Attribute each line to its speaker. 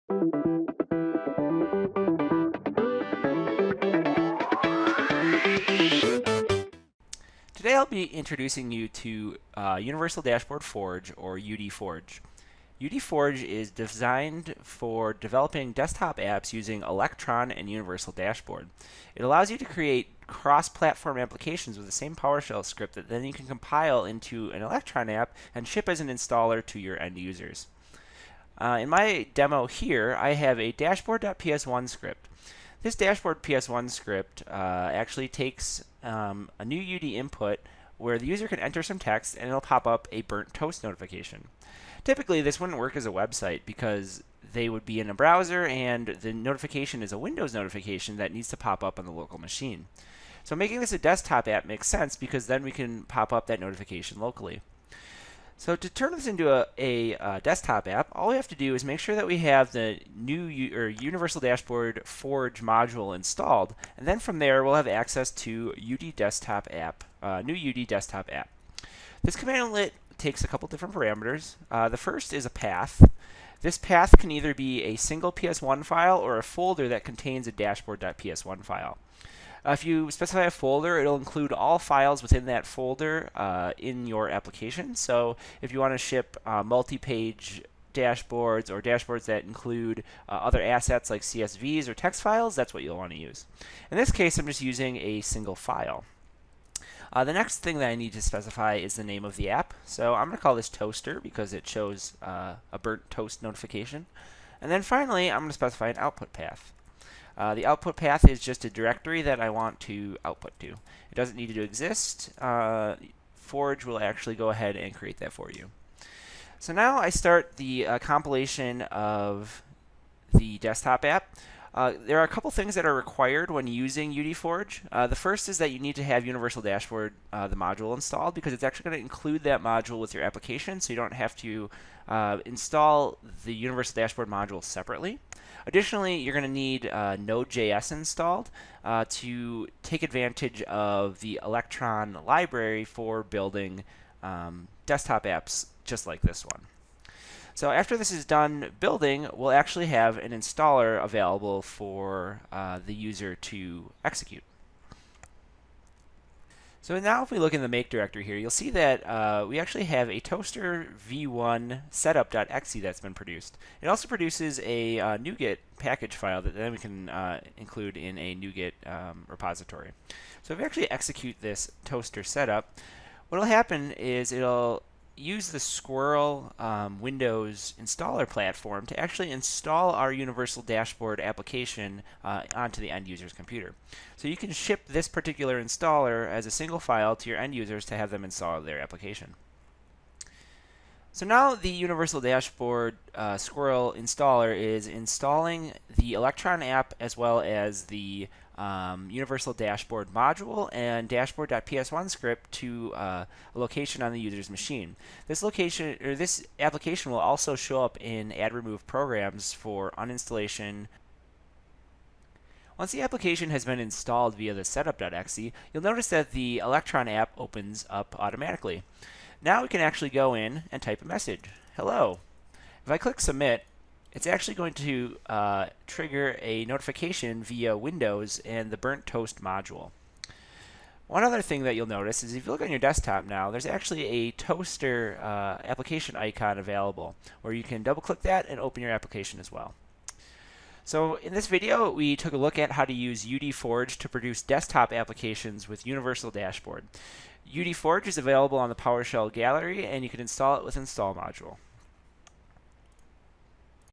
Speaker 1: Today I'll be introducing you to Universal Dashboard Forge, or UDForge. UDForge is designed for developing desktop apps using Electron and Universal Dashboard. It allows you to create cross-platform applications with the same PowerShell script that then you can compile into an Electron app and ship as an installer to your end users. In my demo here, I have a dashboard.ps1 script. This dashboard PS1 script actually takes a new UD input where the user can enter some text and it'll pop up a burnt toast notification. Typically, this wouldn't work as a website because they would be in a browser and the notification is a Windows notification that needs to pop up on the local machine. So making this a desktop app makes sense because then we can pop up that notification locally. So to turn this into a desktop app, all we have to do is make sure that we have the new Universal Dashboard Forge module installed, and then from there we'll have access to UD Desktop app, new UD Desktop app. This commandlet takes a couple different parameters. The first is a path. This path can either be a single PS1 file or a folder that contains a dashboard.ps1 file. If you specify a folder, it'll include all files within that folder in your application. So if you want to ship multi-page dashboards or dashboards that include other assets like CSVs or text files, that's what you'll want to use. In this case, I'm just using a single file. The next thing that I need to specify is the name of the app. So I'm going to call this Toaster because it shows a burnt toast notification. And then finally, I'm going to specify an output path. The output path is just a directory that I want to output to. It doesn't need to exist. Forge will actually go ahead and create that for you. So now I start the compilation of the desktop app. There are a couple things that are required when using UDForge. The first is that you need to have Universal Dashboard, the module, installed because it's actually going to include that module with your application, so you don't have to install the Universal Dashboard module separately. Additionally, you're going to need Node.js installed to take advantage of the Electron library for building desktop apps just like this one. So after this is done building, we'll actually have an installer available for the user to execute. So now if we look in the make directory here, you'll see that we actually have a toaster v1 setup.exe that's been produced. It also produces a NuGet package file that then we can include in a NuGet repository. So if we actually execute this toaster setup, what will happen is it'll use the Squirrel Windows installer platform to actually install our Universal Dashboard application onto the end user's computer. So you can ship this particular installer as a single file to your end users to have them install their application. So now the Universal Dashboard Squirrel installer is installing the Electron app as well as the Universal Dashboard module and dashboard.ps1 script to a location on the user's machine. This location or this application will also show up in add remove programs for uninstallation. Once the application has been installed via the setup.exe, you'll notice that the Electron app opens up automatically. Now we can actually go in and type a message. Hello. If I click submit, it's actually going to trigger a notification via Windows and the burnt toast module. One other thing that you'll notice is if you look on your desktop now, there's actually a toaster application icon available where you can double click that and open your application as well. So in this video, we took a look at how to use UDForge to produce desktop applications with Universal Dashboard. UDForge is available on the PowerShell Gallery, and you can install it with Install module.